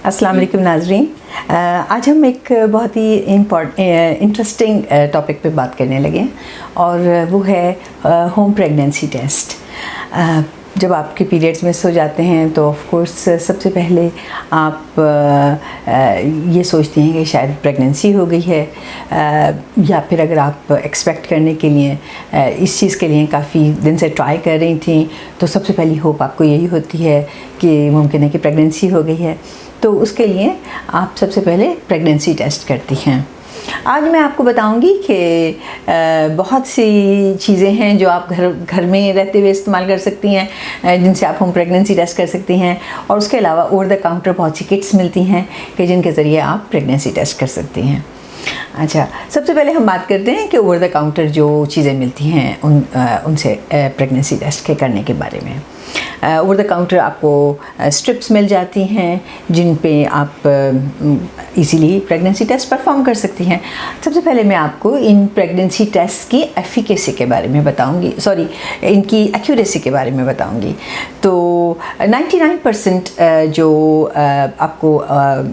अस्सलाम वालेकुम नाज़रीन। आज हम एक बहुत ही इंटरेस्टिंग टॉपिक पे बात करने लगे हैं और वो है होम प्रेगनेंसी टेस्ट। जब आपके पीरियड्स मिस हो जाते हैं तो ऑफ कोर्स सबसे पहले आप ये सोचते हैं कि शायद प्रेगनेंसी हो गई है, या फिर अगर आप एक्सपेक्ट करने के लिए इस चीज़ के लिए काफ़ी दिन से ट्राई कर रही थी तो सबसे पहली होप आपको यही होती है कि मुमकिन है कि प्रेगनेंसी हो गई है। तो उसके लिए आप सबसे पहले प्रेगनेंसी टेस्ट करती हैं। आज मैं आपको बताऊंगी कि बहुत सी चीज़ें हैं जो आप घर में रहते हुए इस्तेमाल कर सकती हैं, जिनसे आप होम प्रेगनेंसी टेस्ट कर सकती हैं। और उसके अलावा ओवर द काउंटर बहुत सी किट्स मिलती हैं कि जिनके ज़रिए आप प्रेगनेंसी टेस्ट कर सकती हैं। अच्छा, सबसे पहले हम बात करते हैं कि ओवर द काउंटर जो चीज़ें मिलती हैं उनसे प्रेगनेंसी टेस्ट के करने के बारे में। ओवर द काउंटर आपको स्ट्रिप्स मिल जाती हैं जिन पे आप इजीली प्रेगनेंसी टेस्ट परफॉर्म कर सकती हैं। सबसे पहले मैं आपको इन प्रेगनेंसी टेस्ट की एफिकेसी के बारे में बताऊंगी, इनकी एक्यूरेसी के बारे में बताऊंगी। तो 99% जो आपको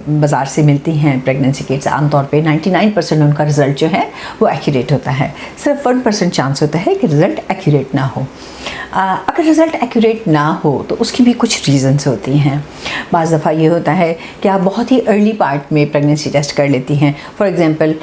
बाज़ार से मिलती हैं प्रेगनेंसी किट्स, आमतौर पे 99% उनका रिज़ल्ट जो है वो एक्यूरेट होता है। सिर्फ 1% चांस होता है कि रिज़ल्ट एक्यूरेट ना हो। अगर रिज़ल्ट एक्यूरेट ना हो तो उसकी भी कुछ रीज़न्स होती हैं। बाज़ दफ़ा ये होता है कि आप बहुत ही अर्ली पार्ट में प्रेगनेंसी टेस्ट कर लेती हैं। फॉर एग्ज़ाम्पल,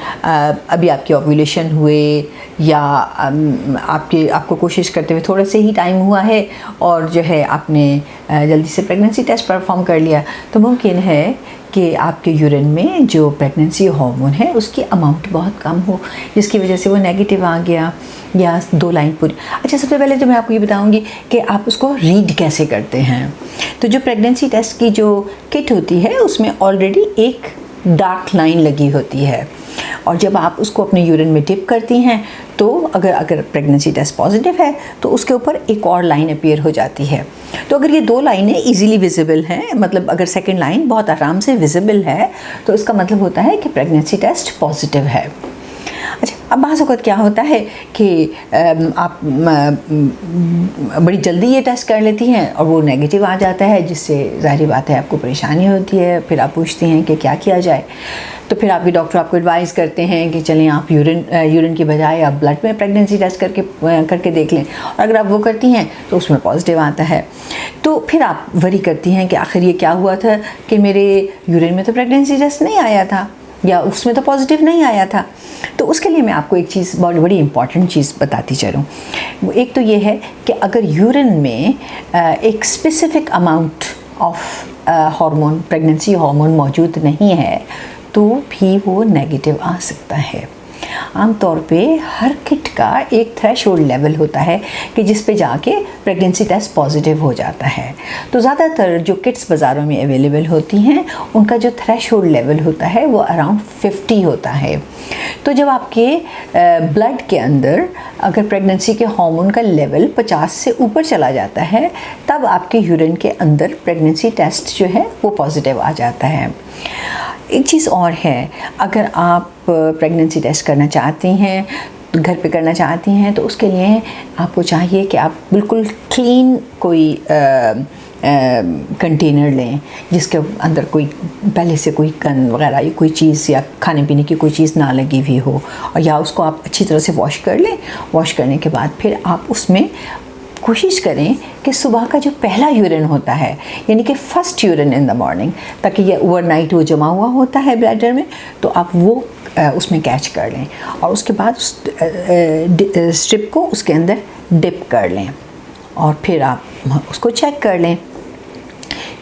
अभी आपकी ओव्यूलेशन हुए या आपको कोशिश करते हुए थोड़ा से ही टाइम हुआ है और जो है आपने जल्दी से प्रेगनेंसी टेस्ट परफॉर्म कर लिया, तो मुमकिन है कि आपके यूरिन में जो प्रेगनेंसी हार्मोन है उसकी अमाउंट बहुत कम हो, जिसकी वजह से वो नेगेटिव आ गया या 2 लाइन पूरी। अच्छा, सबसे पहले तो मैं आपको ये बताऊंगी कि आप उसको रीड कैसे करते हैं। तो जो प्रेगनेंसी टेस्ट की जो किट होती है उसमें ऑलरेडी एक डार्क लाइन लगी होती है, और जब आप उसको अपने यूरिन में डिप करती हैं तो अगर प्रेगनेंसी टेस्ट पॉजिटिव है तो उसके ऊपर एक और लाइन अपीयर हो जाती है। तो अगर ये 2 लाइनें इजीली विजिबल हैं, मतलब अगर सेकंड लाइन बहुत आराम से विजिबल है, तो इसका मतलब होता है कि प्रेगनेंसी टेस्ट पॉजिटिव है। अच्छा, अब बाज़ वक़्त क्या होता है कि आप बड़ी जल्दी ये टेस्ट कर लेती हैं और वो नेगेटिव आ जाता है, जिससे ज़ाहिर बात है आपको परेशानी होती है। फिर आप पूछती हैं कि क्या किया जाए, तो फिर आपके डॉक्टर आपको एडवाइस करते हैं कि चलें आप यूरिन की बजाय आप ब्लड में प्रेगनेंसी टेस्ट करके देख लें। और अगर आप वो करती हैं तो उसमें पॉजिटिव आता है, तो फिर आप वरी करती हैं कि आखिर ये क्या हुआ था कि मेरे यूरिन में तो प्रेगनेंसी टेस्ट नहीं आया था या उसमें तो पॉजिटिव नहीं आया था। तो उसके लिए मैं आपको एक चीज़, बहुत बड़ी इंपॉर्टेंट चीज़ बताती चलूँ। एक तो ये है कि अगर यूरिन में एक specific amount of hormone, pregnancy hormone मौजूद नहीं है तो भी वो नेगेटिव आ सकता है। आमतौर पे हर किट का एक थ्रेशोल्ड लेवल होता है कि जिस पे जाके प्रेगनेंसी टेस्ट पॉजिटिव हो जाता है। तो ज़्यादातर जो किट्स बाज़ारों में अवेलेबल होती हैं उनका जो थ्रेशोल्ड लेवल होता है वो अराउंड 50 होता है। तो जब आपके ब्लड के अंदर अगर प्रेगनेंसी के हार्मोन का लेवल 50 से ऊपर चला जाता है, तब आपके यूरिन के अंदर प्रेगनेंसी टेस्ट जो है वो पॉजिटिव आ जाता है। एक चीज़ और है, अगर आप प्रेगनेंसी टेस्ट करना चाहती हैं, घर पे करना चाहती हैं, तो उसके लिए आपको चाहिए कि आप बिल्कुल क्लीन कोई कंटेनर लें जिसके अंदर कोई पहले से कोई कन वगैरह या कोई चीज़ या खाने पीने की कोई चीज़ ना लगी हुई हो, और या उसको आप अच्छी तरह से वॉश कर लें। वॉश करने के बाद फिर आप उसमें कोशिश करें कि सुबह का जो पहला यूरिन होता है, यानी कि first urine in the morning, ताकि ये ओवरनाइट वो जमा हुआ होता है ब्लैडर में, तो आप वो उसमें कैच कर लें और उसके बाद उस स्ट्रिप को उसके अंदर डिप कर लें और फिर आप उसको चेक कर लें।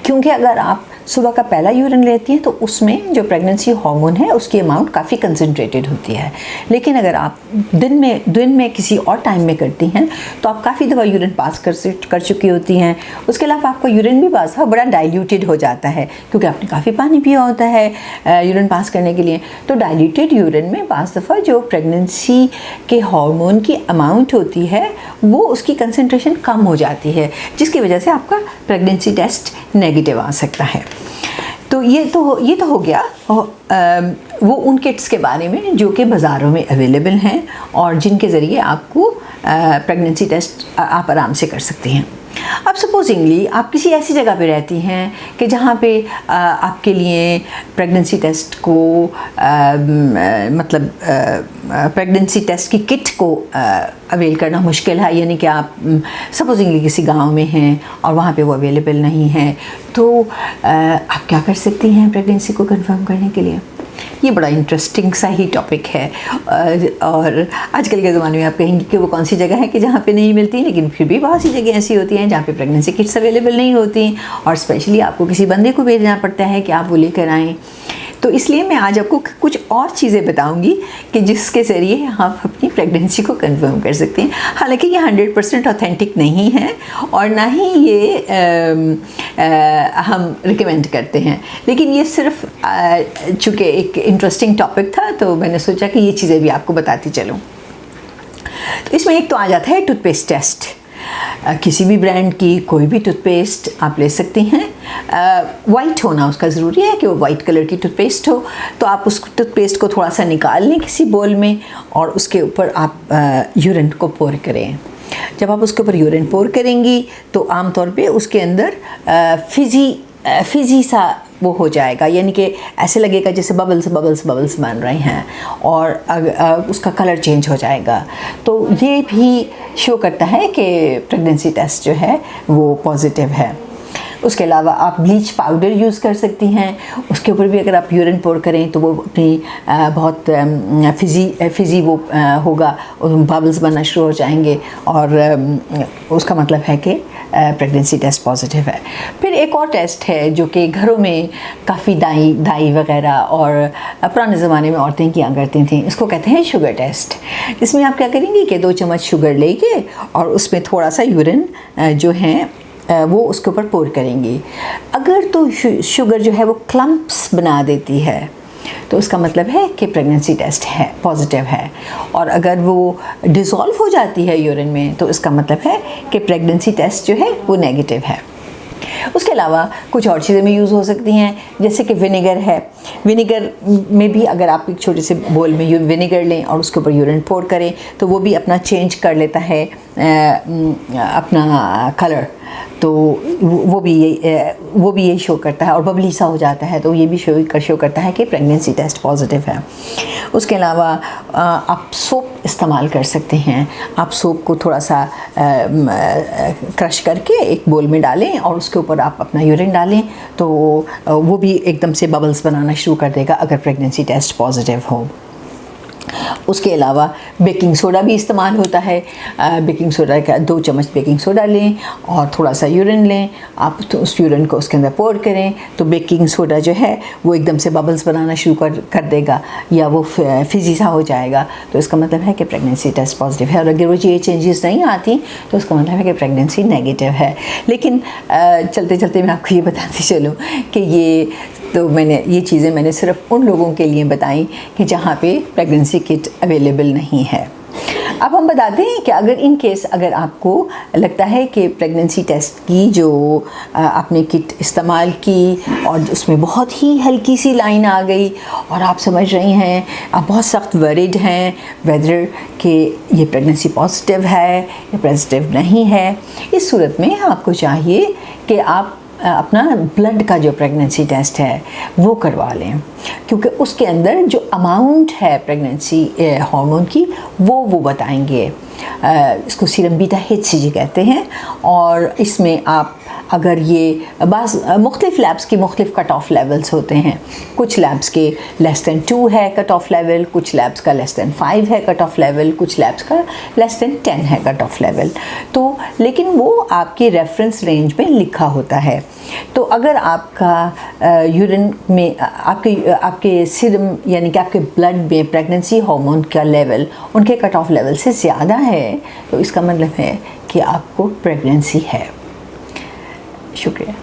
क्योंकि अगर आप सुबह का पहला यूरिन लेती हैं तो उसमें जो प्रेगनेंसी हार्मोन है उसकी अमाउंट काफ़ी कंसनट्रेटेड होती है। लेकिन अगर आप दिन में किसी और टाइम में करती हैं तो आप काफ़ी दफ़ा यूरिन पास कर चुकी होती हैं। उसके अलावा आपका यूरिन भी बाज़ बड़ा डाइल्यूटेड हो जाता है, क्योंकि आपने काफ़ी पानी पिया होता है यूरिन पास करने के लिए। तो डाइल्यूटेड यूरिन में बाज़ दफ़ा जो प्रेगनेंसी के हार्मोन की अमाउंट होती है वो उसकी कंसनट्रेशन कम हो जाती है, जिसकी वजह से आपका प्रेगनेंसी टेस्ट नेगेटिव आ सकता है। तो ये तो हो गया वो उन किट्स के बारे में जो कि बाज़ारों में अवेलेबल हैं और जिनके ज़रिए आपको प्रेगनेंसी टेस्ट आप आराम से कर सकते हैं। अब सपोजिंगली आप किसी ऐसी जगह पे रहती हैं कि जहाँ पे आपके लिए प्रेगनेंसी टेस्ट को मतलब प्रेगनेंसी टेस्ट की किट को अवेल करना मुश्किल है, यानी कि आप सपोजिंगली किसी गांव में हैं और वहाँ पे वो अवेलेबल नहीं है, तो आप क्या कर सकती हैं प्रेगनेंसी को कंफर्म करने के लिए? ये बड़ा इंटरेस्टिंग सा ही टॉपिक है। और आजकल के ज़माने में आप कहेंगे कि वो कौन सी जगह है कि जहाँ पे नहीं मिलती, लेकिन फिर भी बहुत सी जगह ऐसी होती हैं जहाँ पे प्रेगनेंसी किट्स अवेलेबल नहीं होती और स्पेशली आपको किसी बंदे को भेजना पड़ता है कि आप वो लेकर आएँ। तो इसलिए मैं आज आपको कुछ और चीज़ें बताऊंगी कि जिसके ज़रिए आप अपनी प्रेगनेंसी को कंफर्म कर सकते हैं। हालांकि ये 100% ऑथेंटिक नहीं है और ना ही ये हम रिकमेंड करते हैं, लेकिन ये सिर्फ चूँकि एक इंटरेस्टिंग टॉपिक था तो मैंने सोचा कि ये चीज़ें भी आपको बताती चलूँ। तो इसमें एक तो आ जाता है टूथपेस्ट टेस्ट। किसी भी ब्रांड की कोई भी टूथपेस्ट आप ले सकती हैं। वाइट होना उसका ज़रूरी है कि वो वाइट कलर की टूथपेस्ट हो। तो आप उस टूथपेस्ट को थोड़ा सा निकाल लें किसी बोल में और उसके ऊपर आप यूरिन को पोर करें। जब आप उसके ऊपर यूरिन पोर करेंगी तो आमतौर पे उसके अंदर फिजी सा वो हो जाएगा, यानी कि ऐसे लगेगा जैसे बबल्स बबल्स बबल्स बन रहे हैं और उसका कलर चेंज हो जाएगा। तो ये भी शो करता है कि प्रेगनेंसी टेस्ट जो है वो पॉजिटिव है। उसके अलावा आप ब्लीच पाउडर यूज़ कर सकती हैं। उसके ऊपर भी अगर आप यूरिन पोर करें तो वो अपनी बहुत फिजी वो होगा, बबल्स बनना शुरू हो जाएंगे और उसका मतलब है कि प्रेगनेंसी टेस्ट पॉजिटिव है। फिर एक और टेस्ट है जो कि घरों में काफ़ी दाई वगैरह और पुराने ज़माने में औरतें किया करती थीं। इसको कहते हैं शुगर टेस्ट। इसमें आप क्या करेंगी कि 2 चम्मच शुगर लेके और उसमें थोड़ा सा यूरिन जो है वो उसके ऊपर पोर करेंगी। अगर तो शुगर जो है वो क्लम्प्स बना देती है तो उसका मतलब है कि प्रेगनेंसी टेस्ट है पॉजिटिव है, और अगर वो डिज़ोल्व हो जाती है यूरिन में तो इसका मतलब है कि प्रेगनेंसी टेस्ट जो है वो नेगेटिव है। उसके अलावा कुछ और चीज़ें भी यूज़ हो सकती हैं, जैसे कि विनेगर है। विनेगर में भी अगर आप एक छोटे से बोल में विनेगर लें और उसके ऊपर यूरिन पोर करें तो वो भी अपना चेंज कर लेता है अपना कलर, तो वो भी यही शो करता है और बबली सा हो जाता है, तो ये भी शो करता है कि प्रेगनेंसी टेस्ट पॉजिटिव है। उसके अलावा आप सोप इस्तेमाल कर सकते हैं। आप सोप को थोड़ा सा क्रश करके एक बोल में डालें और उसके ऊपर आप अपना यूरिन डालें तो वो भी एकदम से बबल्स बनाना शुरू कर देगा अगर प्रेगनेंसी टेस्ट पॉजिटिव हो। उसके अलावा बेकिंग सोडा भी इस्तेमाल होता है। बेकिंग सोडा का 2 चम्मच बेकिंग सोडा लें और थोड़ा सा यूरिन लें। आप तो उस यूरिन को उसके अंदर पोर करें तो बेकिंग सोडा जो है वो एकदम से बबल्स बनाना शुरू कर देगा या वो फिजी सा हो जाएगा, तो इसका मतलब है कि प्रेगनेंसी टेस्ट पॉजिटिव है। और अगर वो ये चेंजेस नहीं आती तो उसका मतलब है कि प्रेगनेंसी नेगेटिव है। लेकिन चलते चलते मैं आपको ये बताती चलूँ कि ये चीज़ें मैंने सिर्फ उन लोगों के लिए बताई कि जहाँ पे प्रेगनेंसी किट अवेलेबल नहीं है। अब हम बताते हैं कि अगर आपको लगता है कि प्रेगनेंसी टेस्ट की जो आपने किट इस्तेमाल की और उसमें बहुत ही हल्की सी लाइन आ गई और आप समझ रही हैं, आप बहुत सख्त वरीड हैं वेदर कि ये प्रेगनेंसी पॉजिटिव है या पॉजिटिव नहीं है, इस सूरत में आपको चाहिए कि आप अपना ब्लड का जो प्रेगनेंसी टेस्ट है वो करवा लें, क्योंकि उसके अंदर जो अमाउंट है प्रेगनेंसी हार्मोन की वो बताएंगे। इसको सीरम बीटा HCG कहते हैं और इसमें आप अगर ये मुख्तलिफ़ लैब्स की मुख्तलिफ़ कट ऑफ लेवल्स होते हैं। कुछ लैब्स के लेस दैन 2 है कट ऑफ लेवल, कुछ लैब्स का लेस दैन 5 है कट ऑफ लेवल, कुछ लैब्स का लेस दैन 10 है कट ऑफ लेवल। तो लेकिन वो आपके रेफरेंस रेंज में लिखा होता है। तो अगर आपका यूरिन में आपके सीरम यानी कि आपके ब्लड में प्रेगनेंसी हार्मोन का लेवल उनके कट ऑफ लेवल से ज़्यादा है तो इसका मतलब है कि आपको प्रेगनेंसी है। शुक्रिया।